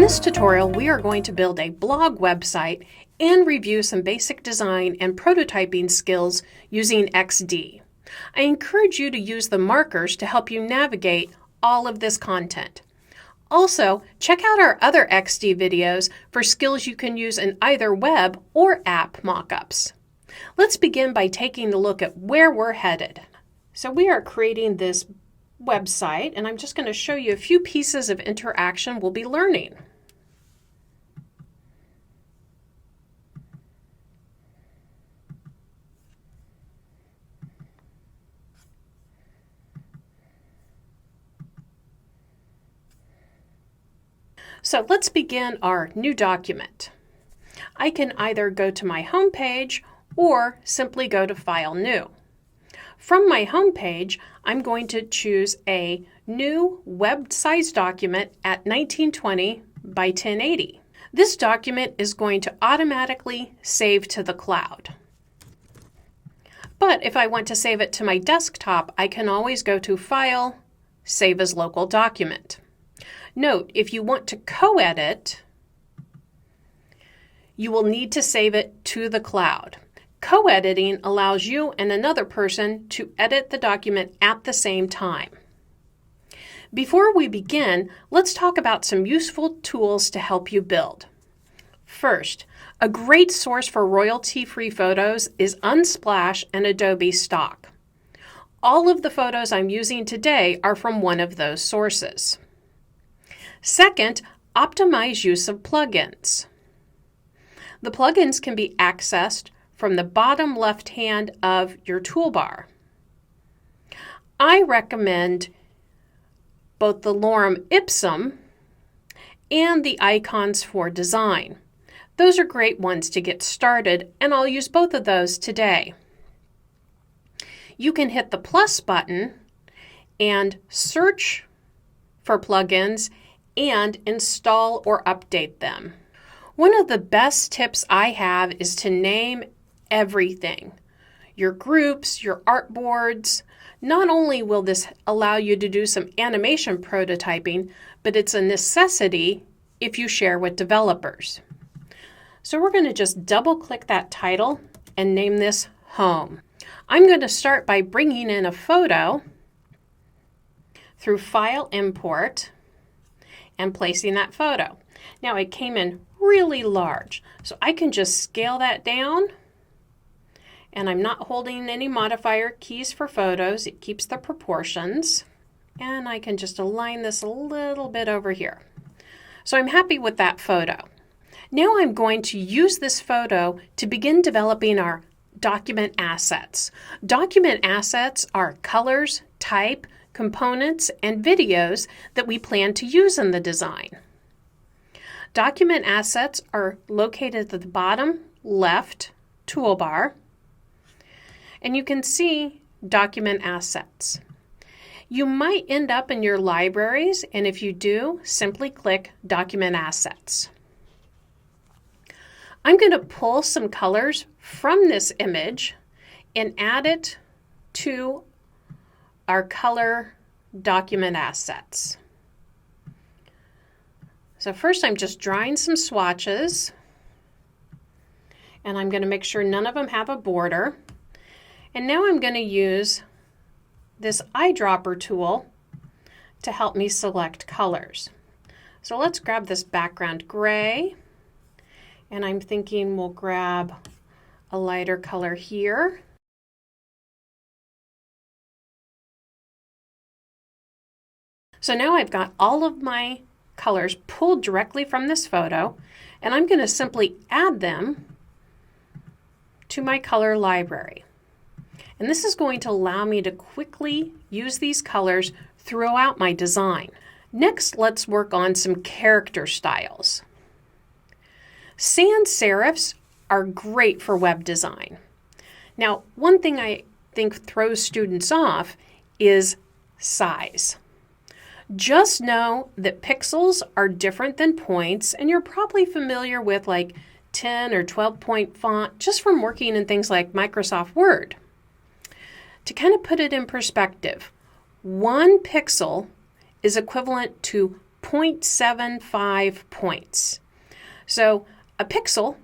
this tutorial, we are going to build a blog website and review some basic design and prototyping skills using XD. I encourage you to use the markers to help you navigate all of this content. Also, check out our other XD videos for skills you can use in either web or app mockups. Let's begin by taking a look at where we're headed. So we are creating this website, and I'm just going to show you a few pieces of interaction we'll be learning. So let's begin our new document. I can either go to my home page or simply go to File, New. From my home page, I'm going to choose a new web-size document at 1920 by 1080. This document is going to automatically save to the cloud. But if I want to save it to my desktop, I can always go to File, Save as Local Document. Note, if you want to co-edit, you will need to save it to the cloud. Co-editing allows you and another person to edit the document at the same time. Before we begin, let's talk about some useful tools to help you build. First, a great source for royalty-free photos is Unsplash and Adobe Stock. All of the photos I'm using today are from one of those sources. Second, optimize use of plugins. The plugins can be accessed from the bottom left hand of your toolbar. I recommend both the lorem ipsum and the icons for design. Those are great ones to get started, and I'll use both of those today. You can hit the plus button and search for plugins and install or update them. One of the best tips I have is to name everything. Your groups, your artboards. Not only will this allow you to do some animation prototyping, but it's a necessity if you share with developers. So we're going to just double click that title and name this Home. I'm going to start by bringing in a photo through File, Import, and placing that photo. Now it came in really large, so I can just scale that down, and I'm not holding any modifier keys for photos. It keeps the proportions, and I can just align this a little bit over here. So I'm happy with that photo. Now I'm going to use this photo to begin developing our document assets. Document assets are colors, type, components, and videos that we plan to use in the design. Document assets are located at the bottom left toolbar, and you can see document assets. You might end up in your libraries, and if you do, simply click Document Assets. I'm going to pull some colors from this image and add it to our color document assets. So first I'm just drawing some swatches, and I'm going to make sure none of them have a border. And now I'm going to use this eyedropper tool to help me select colors. So let's grab this background gray, and I'm thinking we'll grab a lighter color here. So now I've got all of my colors pulled directly from this photo, and I'm going to simply add them to my color library. And this is going to allow me to quickly use these colors throughout my design. Next, let's work on some character styles. Sans serifs are great for web design. Now, one thing I think throws students off is size. Just know that pixels are different than points, and you're probably familiar with like 10 or 12 point font just from working in things like Microsoft Word. To kind of put it in perspective, 1 pixel is equivalent to 0.75 points. So a pixel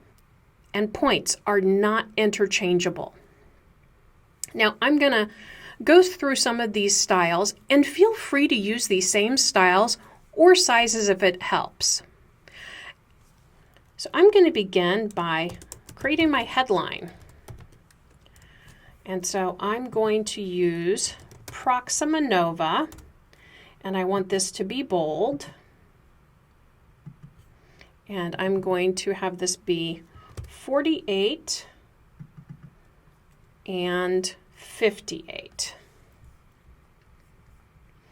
and points are not interchangeable. Now I'm going to go through some of these styles, and feel free to use these same styles or sizes if it helps. So I'm going to begin by creating my headline. And so I'm going to use Proxima Nova, and I want this to be bold. And I'm going to have this be 48 and 58.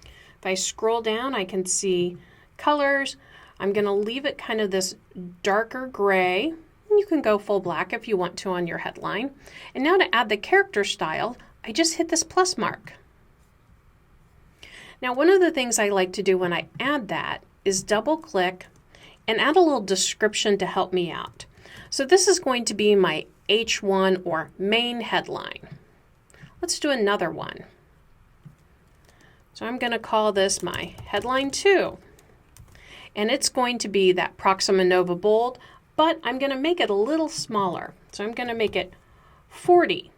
If I scroll down, I can see colors. I'm going to leave it kind of this darker gray. You can go full black if you want to on your headline. And now to add the character style, I just hit this plus mark. Now, one of the things I like to do when I add that is double click and add a little description to help me out. So this is going to be my H1 or main headline. Let's do another one. So I'm going to call this my headline 2. And it's going to be that Proxima Nova bold, but I'm going to make it a little smaller. So I'm going to make it 40.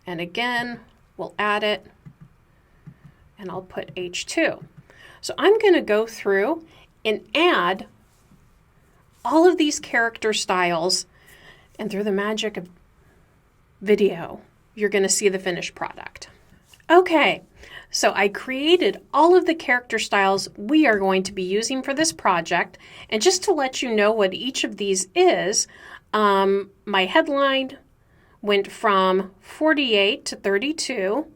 And again, we'll add it, and I'll put H2. So I'm going to go through and add all of these character styles, and through the magic of video, you're going to see the finished product. Okay, so I created all of the character styles we are going to be using for this project, and just to let you know what each of these is, my headline went from 48 to 32.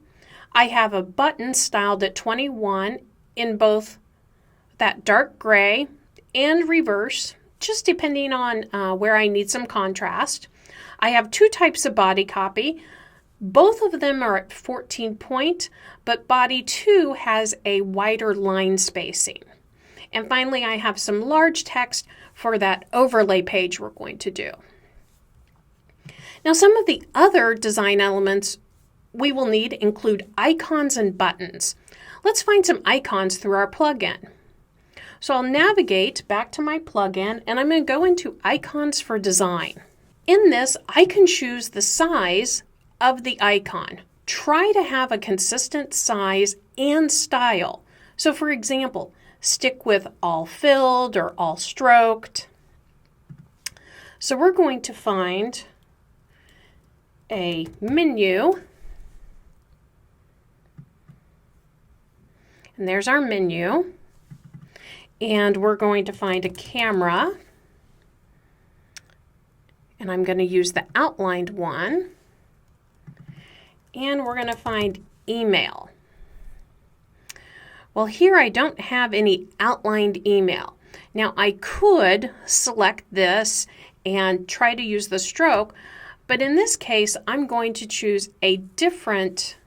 I have a button styled at 21 in both that dark gray and reverse, just depending on where I need some contrast. I have 2 types of body copy. Both of them are at 14 point, but body 2 has a wider line spacing. And finally, I have some large text for that overlay page we're going to do. Now, some of the other design elements we will need include icons and buttons. Let's find some icons through our plugin. So I'll navigate back to my plugin, and I'm going to go into Icons for Design. In this, I can choose the size of the icon. Try to have a consistent size and style. So for example, stick with all filled or all stroked. So we're going to find a menu. And there's our menu. And we're going to find a camera. And I'm going to use the outlined one. And we're going to find email. Well, here I don't have any outlined email. Now I could select this and try to use the stroke, but in this case I'm going to choose a different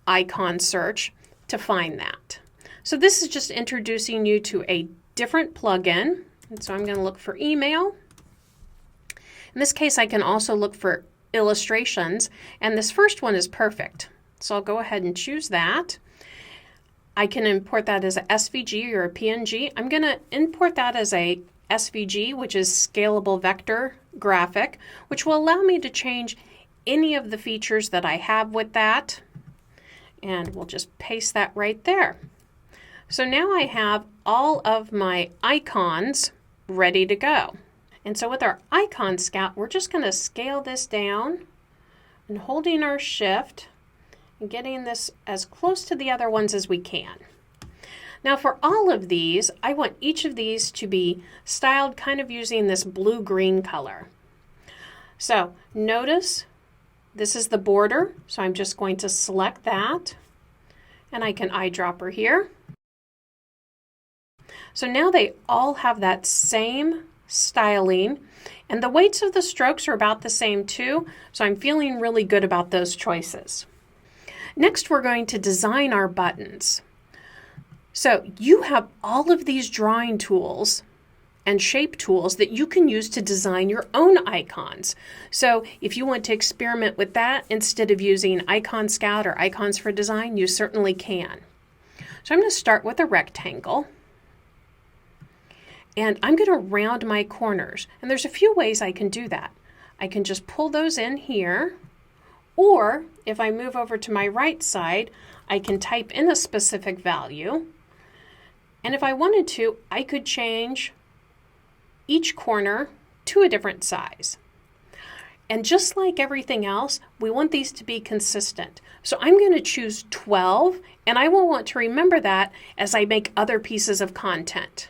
icon search to find that. So this is just introducing you to a different plugin. And so I'm going to look for email. In this case I can also look for illustrations, and this first one is perfect. So I'll go ahead and choose that. I can import that as a SVG or a PNG. I'm going to import that as a SVG, which is scalable vector graphic, which will allow me to change any of the features that I have with that. And we'll just paste that right there. So now I have all of my icons ready to go. And so with our icon scout, we're just going to scale this down and holding our shift and getting this as close to the other ones as we can. Now for all of these, I want each of these to be styled kind of using this blue-green color. So notice this is the border, so I'm just going to select that, and I can eyedropper here. So now they all have that same styling, and the weights of the strokes are about the same too, so I'm feeling really good about those choices. Next, we're going to design our buttons. So you have all of these drawing tools and shape tools that you can use to design your own icons. So if you want to experiment with that instead of using Icon Scout or Icons for Design, you certainly can. So I'm going to start with a rectangle. And I'm going to round my corners. And there's a few ways I can do that. I can just pull those in here. Or if I move over to my right side, I can type in a specific value. And if I wanted to, I could change each corner to a different size. And just like everything else, we want these to be consistent. So I'm going to choose 12, and I will want to remember that as I make other pieces of content.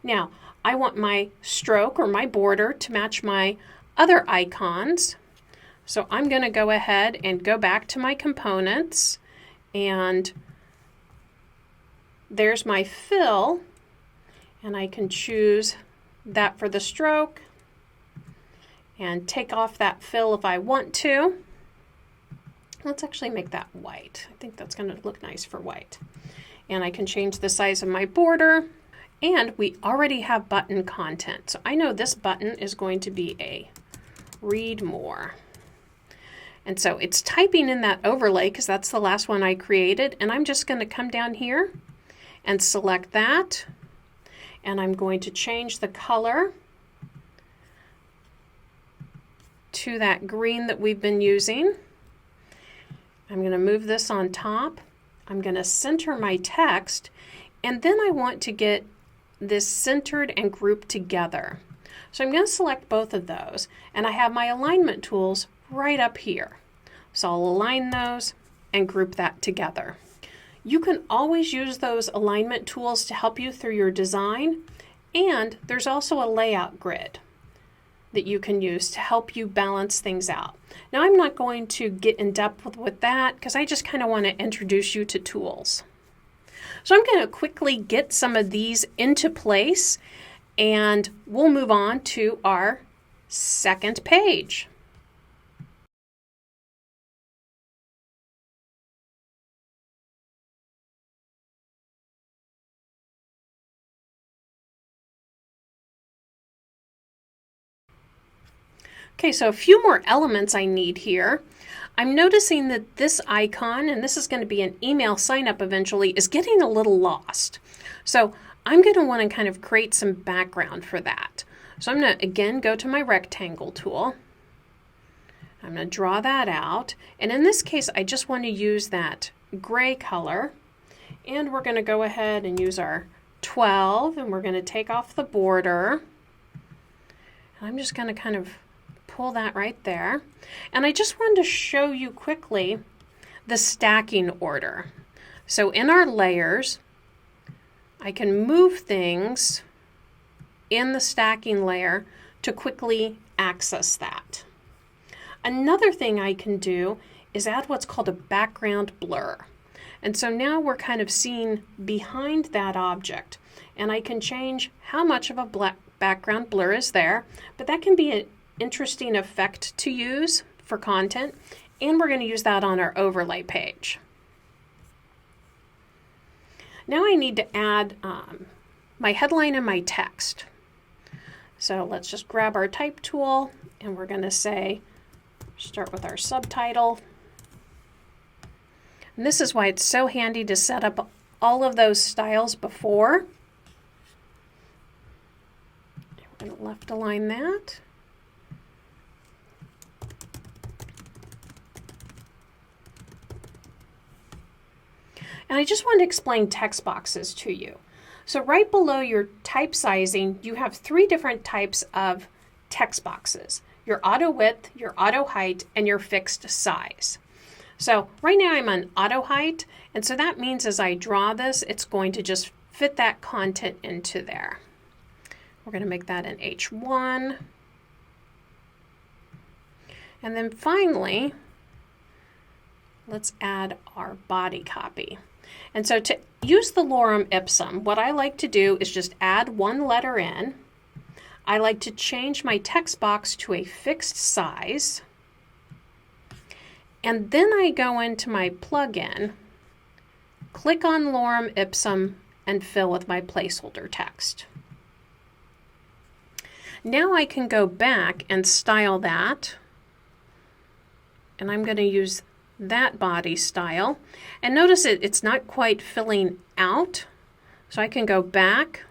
Now, I want my stroke or my border to match my other icons. So I'm going to go ahead and go back to my components, and there's my fill, and I can choose that for the stroke and take off that fill if I want to. Let's actually make that white. I think that's going to look nice for white. And I can change the size of my border, and we already have button content. So I know this button is going to be a read more. And so it's typing in that overlay because that's the last one I created. And I'm just going to come down here and select that. And I'm going to change the color to that green that we've been using. I'm going to move this on top. I'm going to center my text. And then I want to get this centered and grouped together. So I'm going to select both of those. And I have my alignment tools right up here. So I'll align those and group that together. You can always use those alignment tools to help you through your design, and there's also a layout grid that you can use to help you balance things out. Now I'm not going to get in depth with that because I just kind of want to introduce you to tools. So I'm going to quickly get some of these into place, and we'll move on to our second page. Okay, so a few more elements I need here. I'm noticing that this icon, and this is going to be an email sign up eventually, is getting a little lost. So I'm going to want to kind of create some background for that. So I'm going to again go to my rectangle tool. I'm going to draw that out. And in this case, I just want to use that gray color. And we're going to go ahead and use our 12, and we're going to take off the border. And I'm just going to kind of pull that right there. And I just wanted to show you quickly the stacking order. So in our layers, I can move things in the stacking layer to quickly access that. Another thing I can do is add what's called a background blur. And so now we're kind of seeing behind that object. And I can change how much of a black background blur is there, but that can be an interesting effect to use for content, and we're going to use that on our overlay page. Now I need to add my headline and my text. So let's just grab our type tool, and we're going to say, start with our subtitle. And this is why it's so handy to set up all of those styles before. We're going to left align that. And I just want to explain text boxes to you. So right below your type sizing, you have 3 different types of text boxes: your auto width, your auto height, and your fixed size. So right now I'm on auto height, and so that means as I draw this, it's going to just fit that content into there. We're going to make that an H1. And then finally, let's add our body copy. And so to use the lorem ipsum, what I like to do is just add 1 letter in. I like to change my text box to a fixed size. And then I go into my plugin, click on lorem ipsum, and fill with my placeholder text. Now I can go back and style that. And I'm going to use that body style. And notice it's not quite filling out. So I can go back,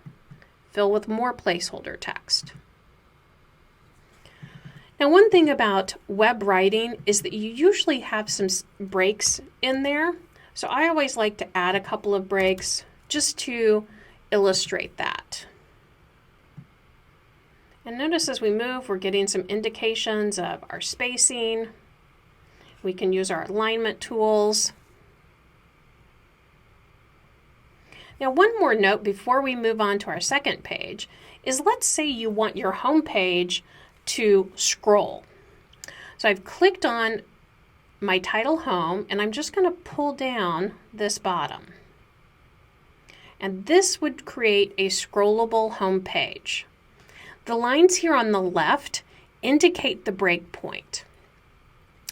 fill with more placeholder text. Now, one thing about web writing is that you usually have some breaks in there. So I always like to add a couple of breaks just to illustrate that. And notice as we move, we're getting some indications of our spacing. We can use our alignment tools. Now, one more note before we move on to our second page is, let's say you want your home page to scroll. So I've clicked on my title home, and I'm just going to pull down this bottom. And this would create a scrollable home page. The lines here on the left indicate the breakpoint.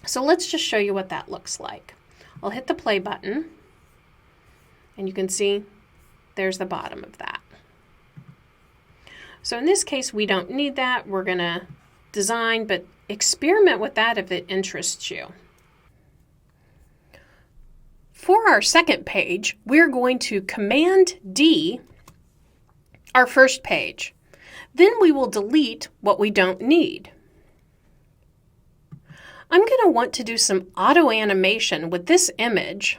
So let's just show you what that looks like. I'll hit the play button, and you can see there's the bottom of that. So in this case, we don't need that. We're going to design, but experiment with that if it interests you. For our second page, we're going to Command D our first page. Then we will delete what we don't need. I'm going to want to do some auto animation with this image.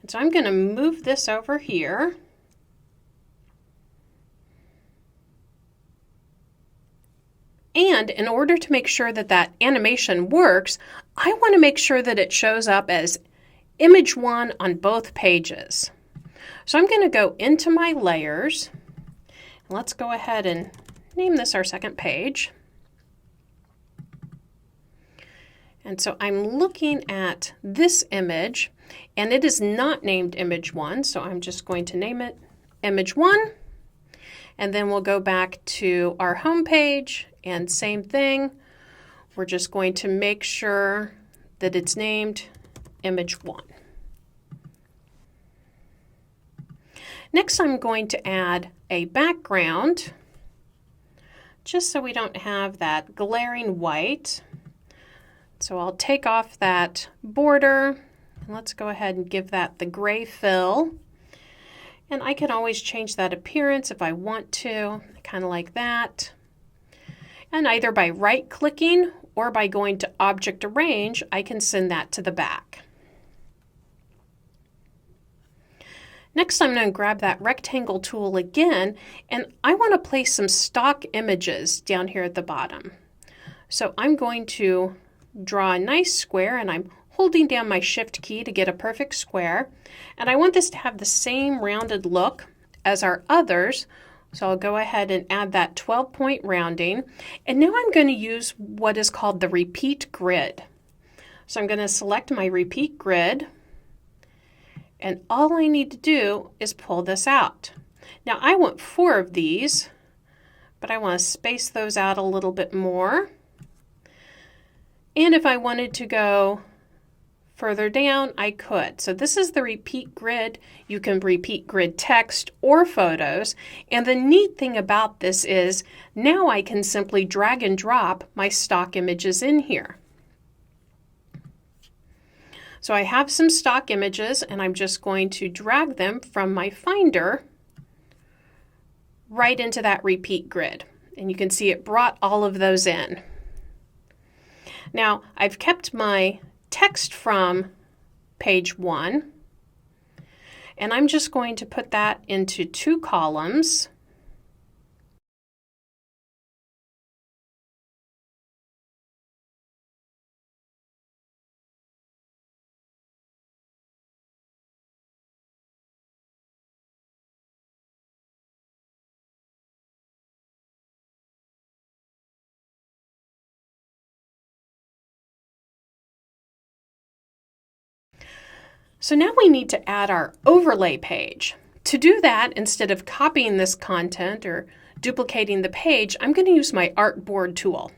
And so I'm going to move this over here. And in order to make sure that that animation works, I want to make sure that it shows up as image 1 on both pages. So I'm going to go into my layers. Let's go ahead and name this our second page. And so I'm looking at this image, and it is not named image 1, so I'm just going to name it image 1. And then we'll go back to our home page, and same thing. We're just going to make sure that it's named image 1. Next, I'm going to add a background, just so we don't have that glaring white. So I'll take off that border, and let's go ahead and give that the gray fill. And I can always change that appearance if I want to, kind of like that. And either by right-clicking or by going to Object Arrange, I can send that to the back. Next, I'm going to grab that rectangle tool again, and I want to place some stock images down here at the bottom. So I'm going to draw a nice square, and I'm holding down my Shift key to get a perfect square. And I want this to have the same rounded look as our others. So I'll go ahead and add that 12-point rounding. And now I'm going to use what is called the repeat grid. So I'm going to select my repeat grid. And all I need to do is pull this out. Now I want 4 of these, but I want to space those out a little bit more. And if I wanted to go further down, I could. So this is the repeat grid. You can repeat grid text or photos. And the neat thing about this is now I can simply drag and drop my stock images in here. So I have some stock images, and I'm just going to drag them from my Finder right into that repeat grid. And you can see it brought all of those in. Now, I've kept my text from page 1, and I'm just going to put that into 2 columns. So now we need to add our overlay page. To do that, instead of copying this content or duplicating the page, I'm going to use my artboard tool.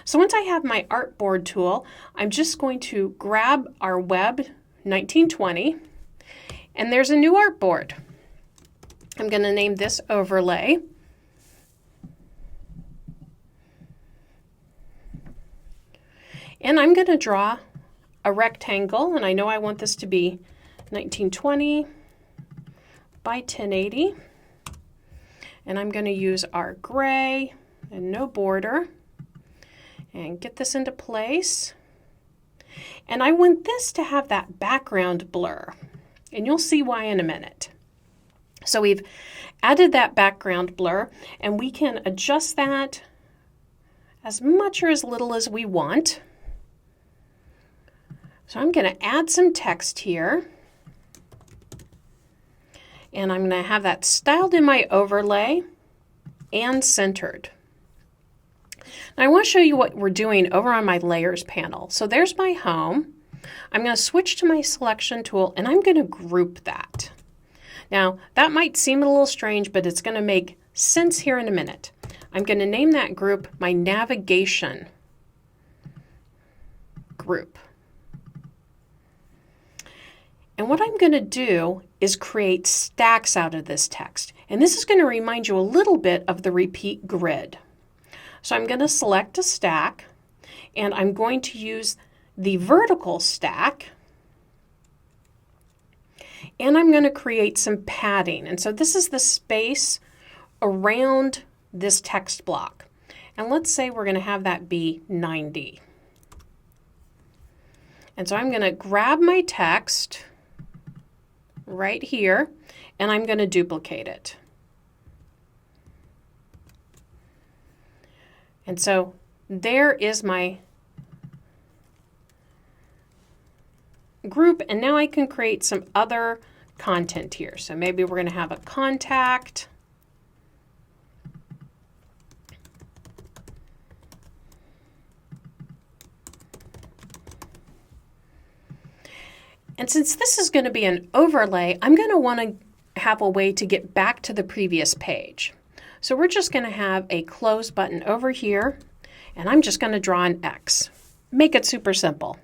So once I have my artboard tool, I'm just going to grab our web 1920, and there's a new artboard. I'm going to name this overlay. And I'm going to draw a rectangle, and I know I want this to be 1920 by 1080. And I'm going to use our gray and no border and get this into place. And I want this to have that background blur, and you'll see why in a minute. So we've added that background blur, and we can adjust that as much or as little as we want. So I'm going to add some text here, and I'm going to have that styled in my overlay and centered. Now I want to show you what we're doing over on my layers panel. So there's my home. I'm going to switch to my selection tool, and I'm going to group that. Now that might seem a little strange, but it's going to make sense here in a minute. I'm going to name that group my navigation group. And what I'm going to do is create stacks out of this text. And this is going to remind you a little bit of the repeat grid. So I'm going to select a stack, and I'm going to use the vertical stack, and I'm going to create some padding. And so this is the space around this text block. And let's say we're going to have that be 90. And so I'm going to grab my text right here, and I'm going to duplicate it. And so there is my group, and now I can create some other content here. So maybe we're going to have a contact. And since this is going to be an overlay, I'm going to want to have a way to get back to the previous page. So we're just going to have a close button over here, and I'm just going to draw an X. Make it super simple.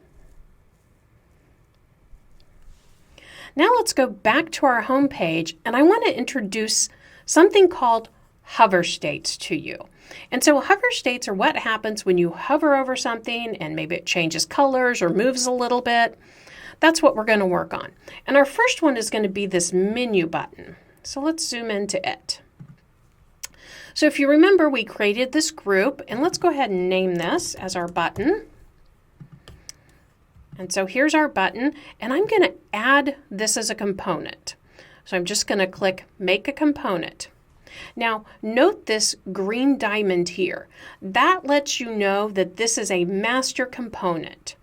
Now let's go back to our home page, and I want to introduce something called hover states to you. And so hover states are what happens when you hover over something and maybe it changes colors or moves a little bit. That's what we're going to work on. And our first one is going to be this menu button. So let's zoom into it. So if you remember, we created this group, and let's go ahead and name this as our button. And so here's our button, and I'm going to add this as a component. So I'm just going to click Make a Component. Now, note this green diamond here. That lets you know that this is a master component.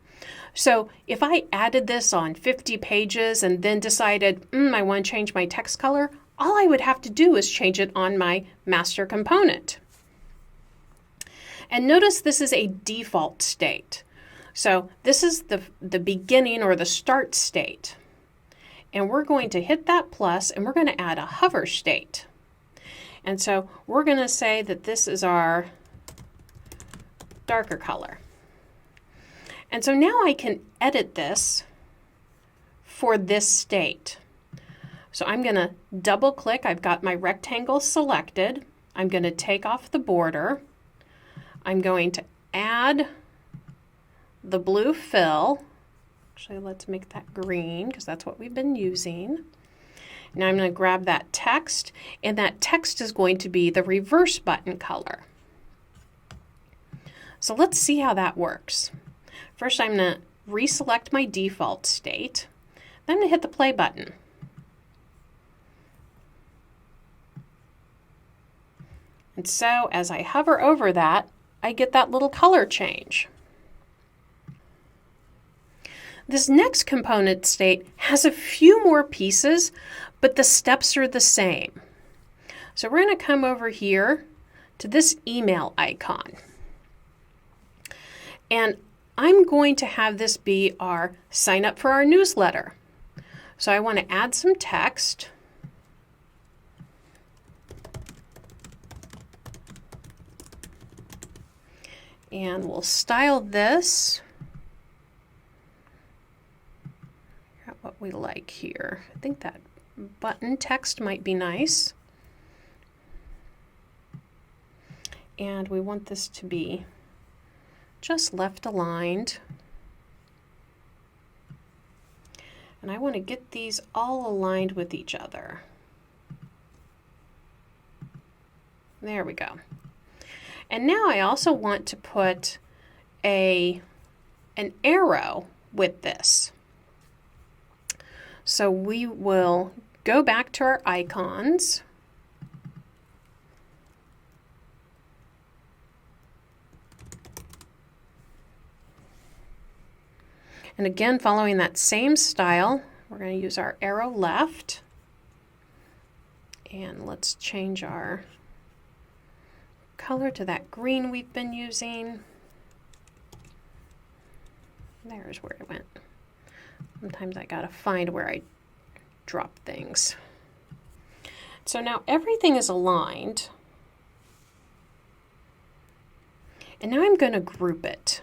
So if I added this on 50 pages and then decided, I want to change my text color, all I would have to do is change it on my master component. And notice this is a default state. So this is the beginning or the start state. And we're going to hit that plus, and we're going to add a hover state. And so we're going to say that this is our darker color. And so now I can edit this for this state. So I'm going to double click. I've got my rectangle selected. I'm going to take off the border. I'm going to add the blue fill. Actually, let's make that green because that's what we've been using. Now I'm going to grab that text, and that text is going to be the reverse button color. So let's see how that works. First, I'm going to reselect my default state. Then I'm going to hit the play button. And so as I hover over that, I get that little color change. This next component state has a few more pieces, but the steps are the same. So we're going to come over here to this email icon. And I'm going to have this be our sign up for our newsletter. So I want to add some text. And we'll style this what we like here. I think that button text might be nice. And we want this to be just left aligned. And I want to get these all aligned with each other. There we go. And now I also want to put an arrow with this. So we will go back to our icons. And again, following that same style, we're going to use our arrow left. And let's change our color to that green we've been using. There's where it went. Sometimes I gotta find where I drop things. So now everything is aligned. And now I'm going to group it.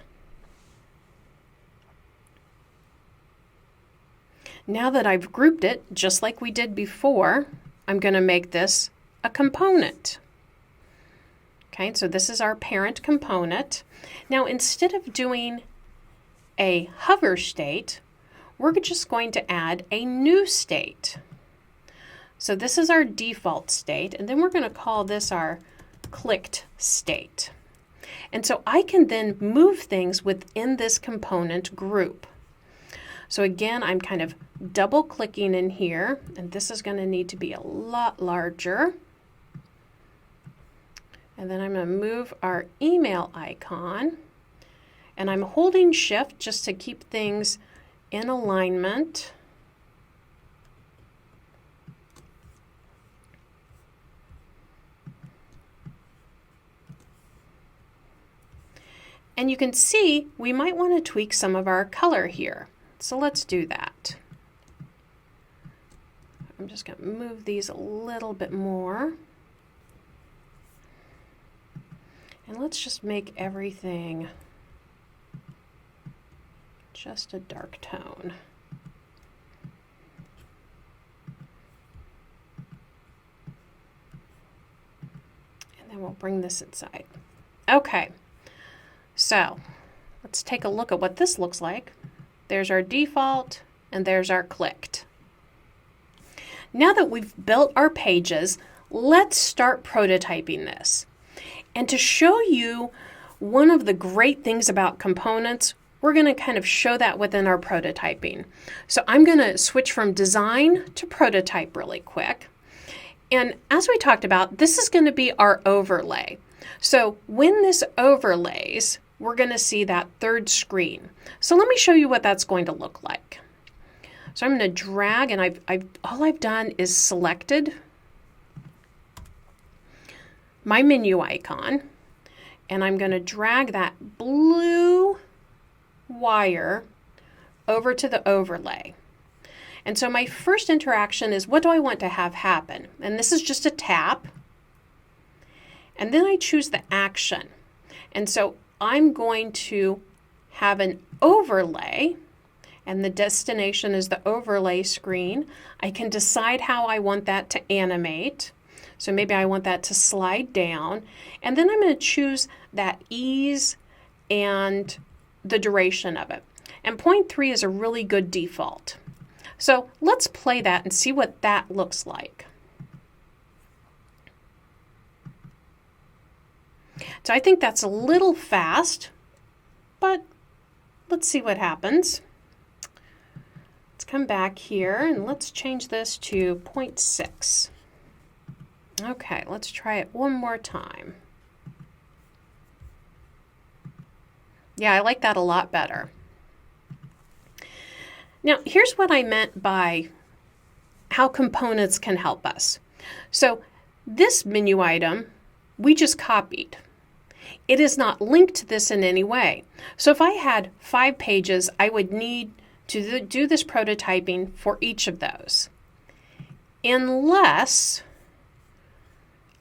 Now that I've grouped it, just like we did before, I'm going to make this a component. Okay, so this is our parent component. Now, instead of doing a hover state, we're just going to add a new state. So this is our default state, and then we're going to call this our clicked state. And so I can then move things within this component group. So again, I'm kind of double clicking in here, and this is going to need to be a lot larger. And then I'm going to move our email icon, and I'm holding shift just to keep things in alignment. And you can see we might want to tweak some of our color here. So let's do that. I'm just going to move these a little bit more. And let's just make everything just a dark tone. And then we'll bring this inside. Okay, so let's take a look at what this looks like. There's our default, and there's our clicked. Now that we've built our pages, let's start prototyping this. And to show you one of the great things about components, we're going to kind of show that within our prototyping. So I'm going to switch from design to prototype really quick. And as we talked about, this is going to be our overlay. So when this overlays, we're going to see that third screen. So let me show you what that's going to look like. So I'm going to drag, and all I've done is selected my menu icon, and I'm going to drag that blue wire over to the overlay. And so my first interaction is, what do I want to have happen? And this is just a tap. And then I choose the action. And so I'm going to have an overlay, and the destination is the overlay screen. I can decide how I want that to animate. So maybe I want that to slide down. And then I'm going to choose that ease and the duration of it. And 0.3 is a really good default. So let's play that and see what that looks like. So I think that's a little fast, but let's see what happens. Let's come back here and let's change this to 0.6. Okay, let's try it one more time. Yeah, I like that a lot better. Now, here's what I meant by how components can help us. So this menu item, we just copied. It is not linked to this in any way. So if I had 5 pages, I would need to do this prototyping for each of those, unless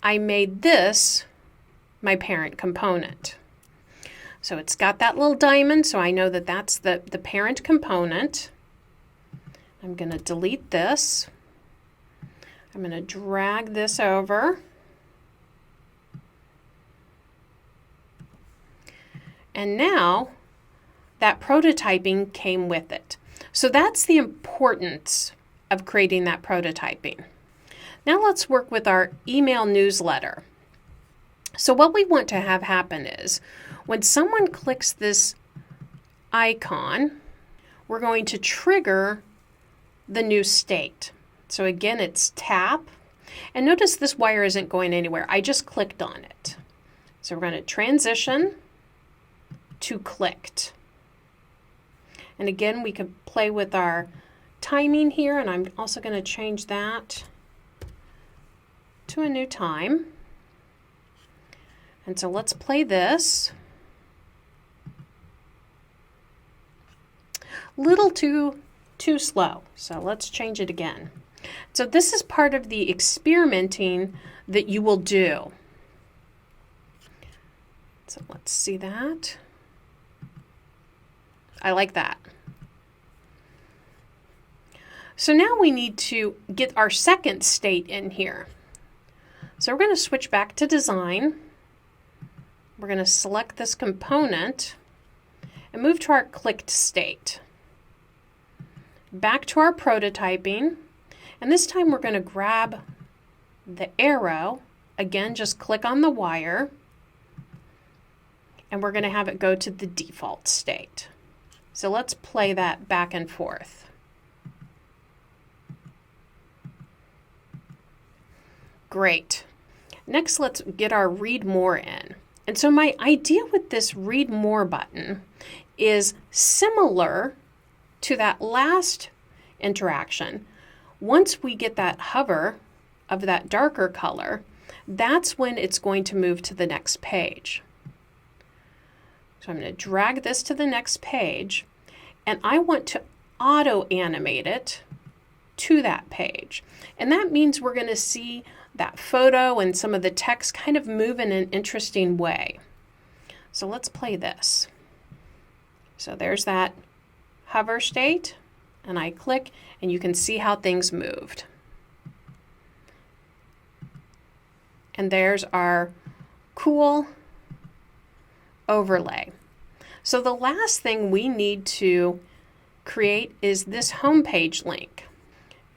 I made this my parent component. So it's got that little diamond, so I know that that's the parent component. I'm going to delete this. I'm going to drag this over. And now that prototyping came with it. So that's the importance of creating that prototyping. Now let's work with our email newsletter. So what we want to have happen is when someone clicks this icon, we're going to trigger the new state. So again, it's tap. And notice this wire isn't going anywhere. I just clicked on it. So we're going to transition to clicked. And again, we could play with our timing here, and I'm also going to change that to a new time. And so let's play this. Little too slow, so let's change it again. So this is part of the experimenting that you will do. So let's see that. I like that. So now we need to get our second state in here. So we're going to switch back to design. We're going to select this component and move to our clicked state. Back to our prototyping, and this time we're going to grab the arrow. Again, just click on the wire, and we're going to have it go to the default state. So let's play that back and forth. Great. Next, let's get our read more in. And so my idea with this read more button is similar to that last interaction. Once we get that hover of that darker color, that's when it's going to move to the next page. So I'm going to drag this to the next page, and I want to auto animate it to that page. And that means we're going to see that photo and some of the text kind of move in an interesting way. So let's play this. So there's that hover state, and I click, and you can see how things moved. And there's our cool overlay. So the last thing we need to create is this home page link.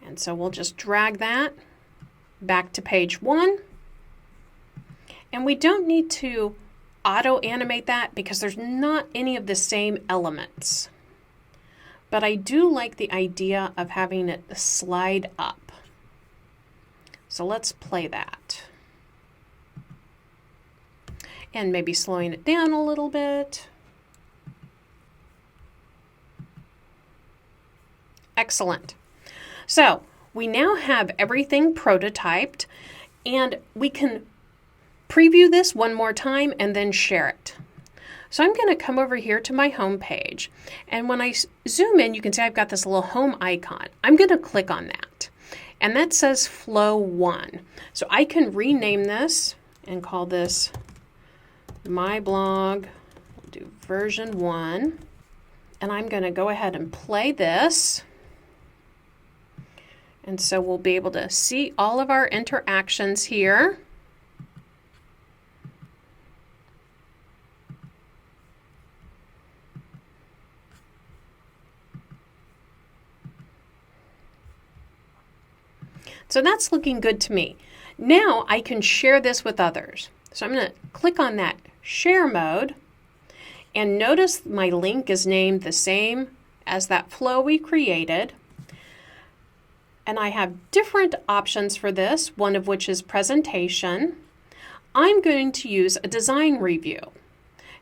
And so we'll just drag that back to page 1. And we don't need to auto animate that because there's not any of the same elements. But I do like the idea of having it slide up. So let's play that. And maybe slowing it down a little bit. Excellent. So we now have everything prototyped, and we can preview this one more time and then share it. So I'm going to come over here to my home page, and when I zoom in, you can see I've got this little home icon. I'm going to click on that, and that says Flow 1. So I can rename this and call this My Blog. We'll do version 1, and I'm going to go ahead and play this. And so we'll be able to see all of our interactions here. So that's looking good to me. Now I can share this with others. So I'm going to click on that share mode, and notice my link is named the same as that flow we created. And I have different options for this, one of which is presentation. I'm going to use a design review,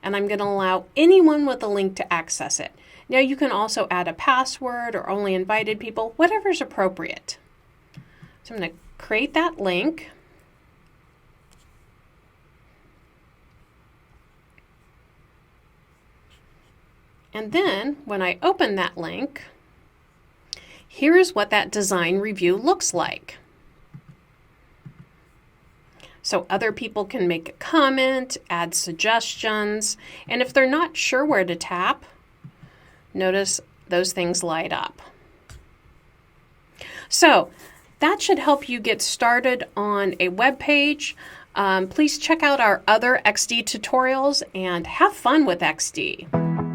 and I'm going to allow anyone with a link to access it. Now you can also add a password or only invited people, whatever's appropriate. So I'm going to create that link. And then when I open that link, here's what that design review looks like. So other people can make a comment, add suggestions, and if they're not sure where to tap, notice those things light up. So that should help you get started on a web page. Please check out our other XD tutorials and have fun with XD.